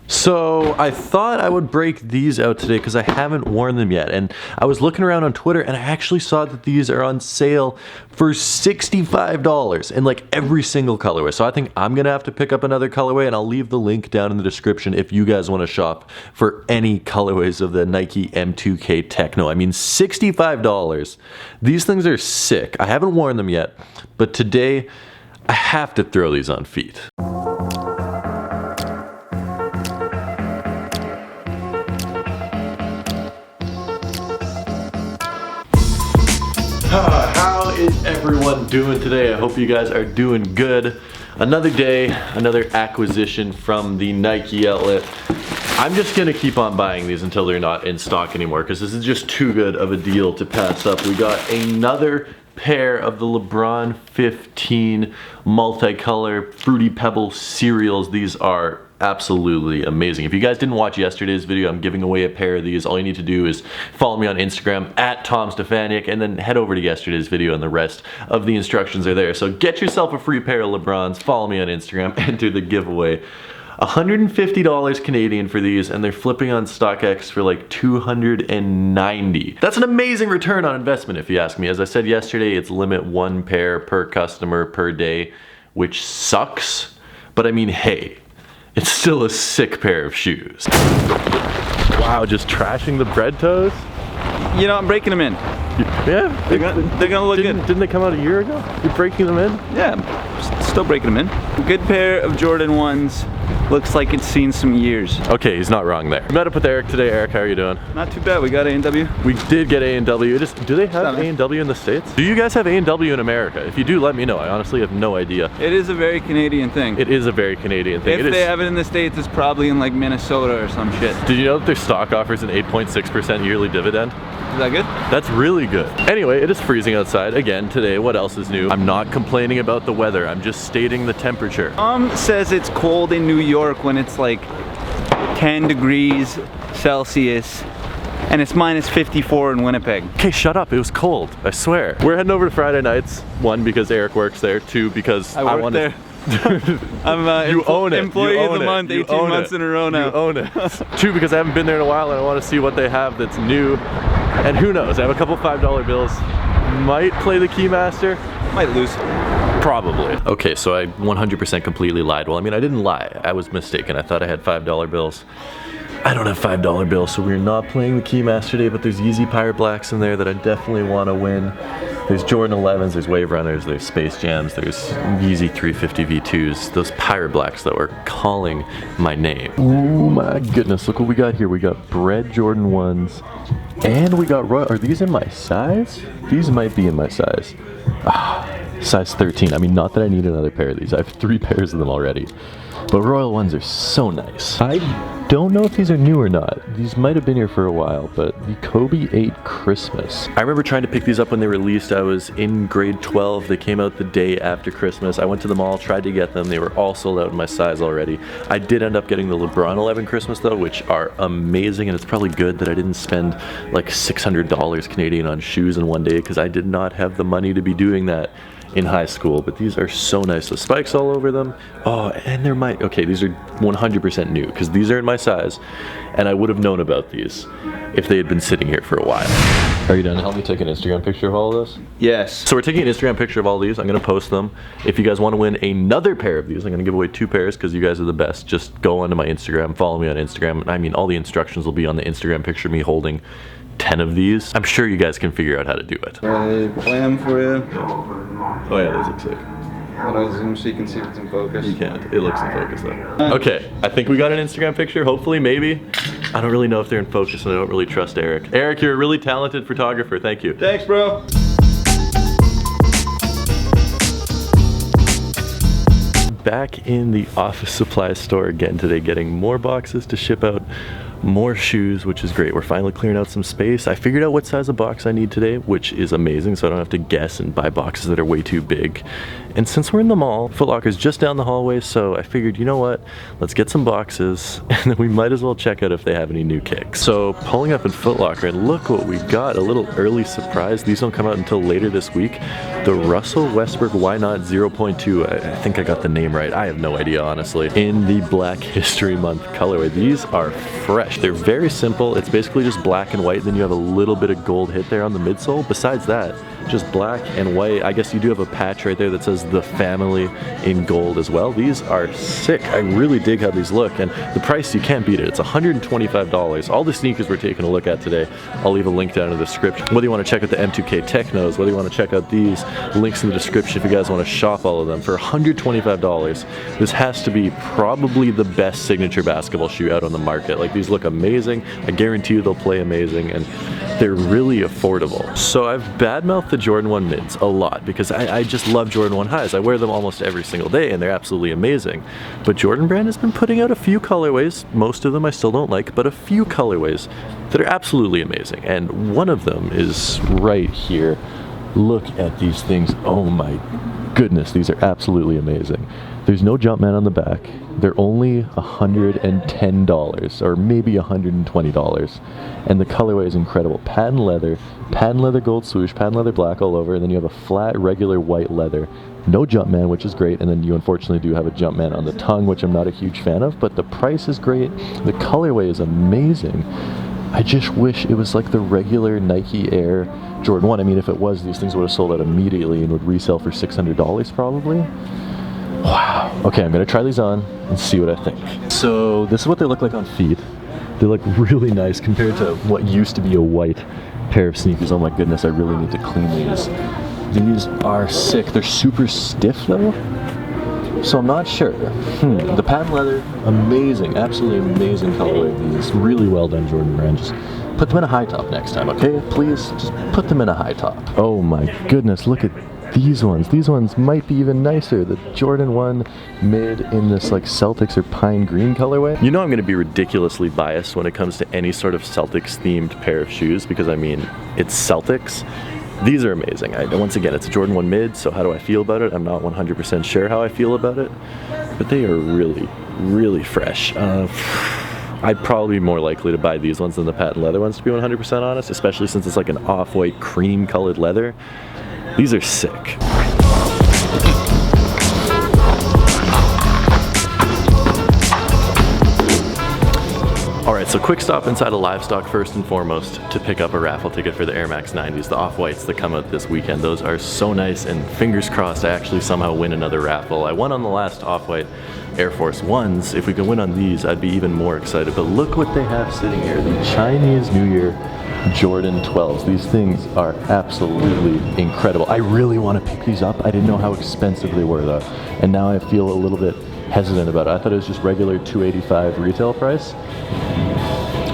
So I thought I would break these out today because I haven't worn them yet, and I was looking around on Twitter and I actually saw that these are on sale for $65 in like every single colorway. So I think I'm gonna have to pick up another colorway, and I'll leave the link down in the description if you guys want to shop for any colorways of the Nike M2K Techno. I mean, $65. These things are sick. I haven't worn them yet, but today I have to throw these on feet. How is everyone doing today? I hope you guys are doing good. Another day, another acquisition from the Nike outlet. I'm just gonna keep on buying these until they're not in stock anymore because this is just too good of a deal to pass up. We got another pair of the LeBron 15 multicolor Fruity Pebble cereals. These are absolutely amazing. If you guys didn't watch yesterday's video, I'm giving away a pair of these. All you need to do is follow me on Instagram at Tom Stefaniak, and then head over to yesterday's video and the rest of the instructions are there. So get yourself a free pair of LeBrons, follow me on Instagram, enter the giveaway. $150 Canadian for these, and they're flipping on StockX for like $290. That's an amazing return on investment if you ask me. As I said yesterday, it's limit one pair per customer per day, which sucks, but I mean, hey, it's still a sick pair of shoes. Wow, just trashing the bread toes? You know, I'm breaking them in. Yeah? They're gonna look good. Didn't they come out a year ago? You're breaking them in? Yeah, I'm still breaking them in. Good pair of Jordan 1s. Looks like it's seen some years. Okay, he's not wrong there. We met up with Eric today. Eric, how are you doing? Not too bad, we got A&W. We did get A&W. Do they have A&W in the States? Do you guys have A&W in America? If you do, let me know. I honestly have no idea. It is a very Canadian thing. It is a very Canadian thing. If they have it in the States, it's probably in like Minnesota or some shit. Did you know that their stock offers an 8.6% yearly dividend? Is that good? That's really good. Anyway, it is freezing outside again today. What else is new? I'm not complaining about the weather. I'm just stating the temperature. Says it's cold in New York when it's like 10 degrees Celsius and it's minus 54 in Winnipeg. Okay, shut up. It was cold. I swear. We're heading over to Friday nights. One, because Eric works there. Two, because I work there. I'm you own it. Employee of the month, 18 months in a row now. You own it. Two, because I haven't been there in a while and I want to see what they have that's new. And who knows? I have a couple $5 bills. Might play the Keymaster. Might lose. Probably. Okay, so I 100% completely lied. Well, I mean, I didn't lie. I was mistaken. I thought I had $5 bills. I don't have $5 bills, so we're not playing the Keymaster today, but there's Yeezy Pirate Blacks in there that I definitely want to win. There's Jordan 11s, there's Wave Runners, there's Space Jams, there's Yeezy 350 V2s, those Pirate Blacks that were calling my name. Oh my goodness, look what we got here. We got Bread Jordan 1s, and we got Royal. Are these in my size? These might be in my size. Size 13. I mean, not that I need another pair of these. I have 3 pairs of them already. But Royal 1s are so nice. I don't know if these are new or not. These might have been here for a while, but the Kobe 8 Christmas. I remember trying to pick these up when they released. I was in grade 12. They came out the day after Christmas. I went to the mall, tried to get them. They were all sold out in my size already. I did end up getting the LeBron 11 Christmas though, which are amazing, and it's probably good that I didn't spend like $600 Canadian on shoes in one day because I did not have the money to be doing that in high school. But these are so nice. The spikes all over them. Oh, and they're okay, these are 100% new because these are in my size, and I would have known about these if they had been sitting here for a while. Are you done? Help me take an Instagram picture of all of this? Yes. So we're taking an Instagram picture of all these. I'm going to post them. If you guys want to win another pair of these, I'm going to give away 2 pairs because you guys are the best. Just go onto my Instagram, follow me on Instagram. I mean, all the instructions will be on the Instagram picture of me holding 10 of these. I'm sure you guys can figure out how to do it. I play them for you. Oh yeah, those look sick. When I zoom so you can see if it's in focus. You can't. It looks in focus though. Okay, I think we got an Instagram picture, hopefully, maybe. I don't really know if they're in focus and I don't really trust Eric. Eric, you're a really talented photographer. Thank you. Thanks, bro. Back in the office supply store again today, getting more boxes to ship out, more shoes, which is great. We're finally clearing out some space. I figured out what size of box I need today, which is amazing, so I don't have to guess and buy boxes that are way too big. And since we're in the mall, Foot Locker's just down the hallway, so I figured, you know what, let's get some boxes, and then we might as well check out if they have any new kicks. So pulling up in Foot Locker, and look what we got, a little early surprise. These don't come out until later this week. The Russell Westbrook Why Not 0.2, I think I got the name right, I have no idea honestly, in the Black History Month colorway. These are fresh. They're very simple. It's basically just black and white, then you have a little bit of gold hit there on the midsole. Besides that, just black and white. I guess you do have a patch right there that says the family in gold as well. These are sick. I really dig how these look, and the price, you can't beat it. It's $125. All the sneakers we're taking a look at today, I'll leave a link down in the description. Whether you want to check out the M2K Technos, whether you want to check out these, links in the description if you guys want to shop all of them. For $125, this has to be probably the best signature basketball shoe out on the market. Like, these look amazing. I guarantee you they'll play amazing, and they're really affordable. So I've badmouthed the Jordan 1 mids a lot because I just love Jordan 1 highs. I wear them almost every single day and they're absolutely amazing. But Jordan Brand has been putting out a few colorways, most of them I still don't like, but a few colorways that are absolutely amazing. And one of them is right here. Look at these things. Oh my goodness, these are absolutely amazing. There's no Jumpman on the back. They're only $110 or maybe $120, and the colorway is incredible. Patent leather gold swoosh, patent leather black all over, and then you have a flat regular white leather. No Jumpman, which is great, and then you unfortunately do have a Jumpman on the tongue, which I'm not a huge fan of, but the price is great. The colorway is amazing. I just wish it was like the regular Nike Air Jordan 1. I mean, if it was, these things would have sold out immediately and would resell for $600 probably. Wow. Okay, I'm gonna try these on and see what I think. So this is what they look like on feet. They look really nice compared to what used to be a white pair of sneakers. Oh my goodness, I really need to clean these. These are sick. They're super stiff though, so I'm not sure. The patent leather, amazing, absolutely amazing colorway of these. Really well done, Jordan Brand. Just put them in a high top next time, okay? Please, just put them in a high top. Oh my goodness, look at these ones. These ones might be even nicer. The Jordan 1 mid in this like Celtics or pine green colorway. You know I'm going to be ridiculously biased when it comes to any sort of Celtics themed pair of shoes because I mean, it's Celtics. These are amazing. Once again, it's a Jordan 1 mid, so how do I feel about it? I'm not 100% sure how I feel about it, but they are really, really fresh. I'd probably be more likely to buy these ones than the patent leather ones, to be 100% honest, especially since it's like an off-white cream colored leather. These are sick. Alright, so quick stop inside of Livestock first and foremost to pick up a raffle ticket for the Air Max 90s, the off-whites that come out this weekend. Those are so nice, and fingers crossed I actually somehow win another raffle. I won on the last off-white Air Force Ones. If we can win on these, I'd be even more excited. But look what they have sitting here, the Chinese New Year Jordan 12s. These things are absolutely incredible. I really want to pick these up. I didn't know how expensive they were though, and now I feel a little bit hesitant about it. I thought it was just regular $285 retail price.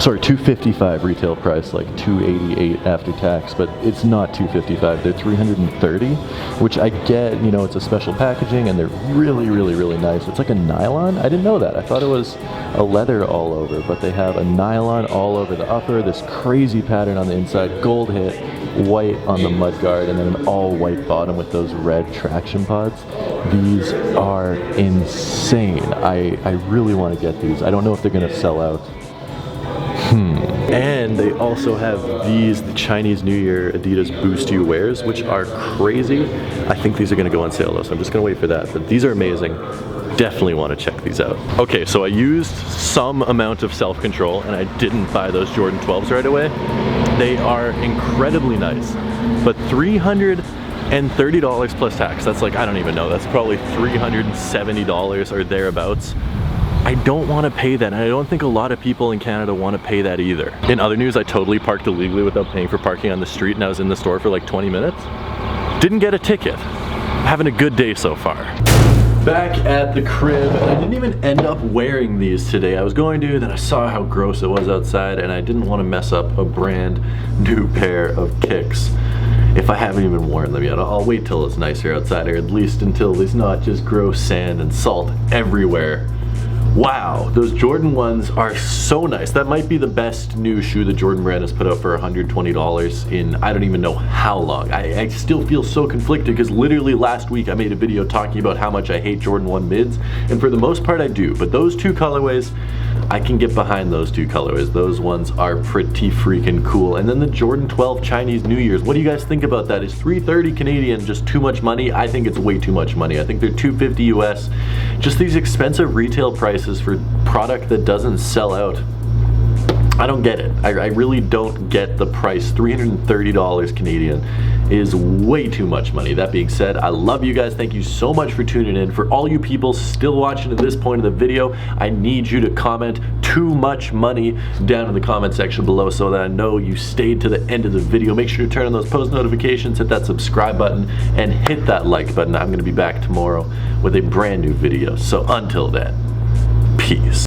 Sorry, $255 retail price, like $288 after tax, but it's not $255. They're $330, which I get, you know, it's a special packaging and they're really, really, really nice. It's like a nylon. I didn't know that. I thought it was a leather all over, but they have a nylon all over the upper, this crazy pattern on the inside, gold hit, white on the mudguard, and then an all white bottom with those red traction pods. These are insane. I really want to get these. I don't know if they're gonna sell out. And they also have these, the Chinese New Year Adidas Boost You wears, which are crazy. I think these are gonna go on sale though, so I'm just gonna wait for that. But these are amazing. Definitely want to check these out. Okay, so I used some amount of self-control and I didn't buy those Jordan 12s right away. They are incredibly nice, but $330 plus tax. That's like, I don't even know, that's probably $370 or thereabouts. I don't want to pay that, and I don't think a lot of people in Canada want to pay that either. In other news, I totally parked illegally without paying for parking on the street, and I was in the store for like 20 minutes. Didn't get a ticket. Having a good day so far. Back at the crib, and I didn't even end up wearing these today. I was going to, then I saw how gross it was outside, and I didn't want to mess up a brand new pair of kicks if I haven't even worn them yet. I'll wait till it's nicer outside, or at least until there's not just gross sand and salt everywhere Wow, those Jordan 1s are so nice. That might be the best new shoe the Jordan brand has put out for $120 in I don't even know how long. I still feel so conflicted because literally last week I made a video talking about how much I hate Jordan 1 mids, and for the most part I do, but those two colorways, I can get behind those two colorways. Those ones are pretty freaking cool. And then the Jordan 12 Chinese New Year's, what do you guys think about that? Is $330 Canadian just too much money? I think it's way too much money. I think they're $250 US. Just these expensive retail prices for product that doesn't sell out. I don't get it. I really don't get the price. $330 Canadian is way too much money. That being said, I love you guys. Thank you so much for tuning in. For all you people still watching at this point of the video, I need you to comment "too much money" down in the comment section below so that I know you stayed to the end of the video. Make sure to turn on those post notifications, hit that subscribe button, and hit that like button. I'm going to be back tomorrow with a brand new video. So until then, peace.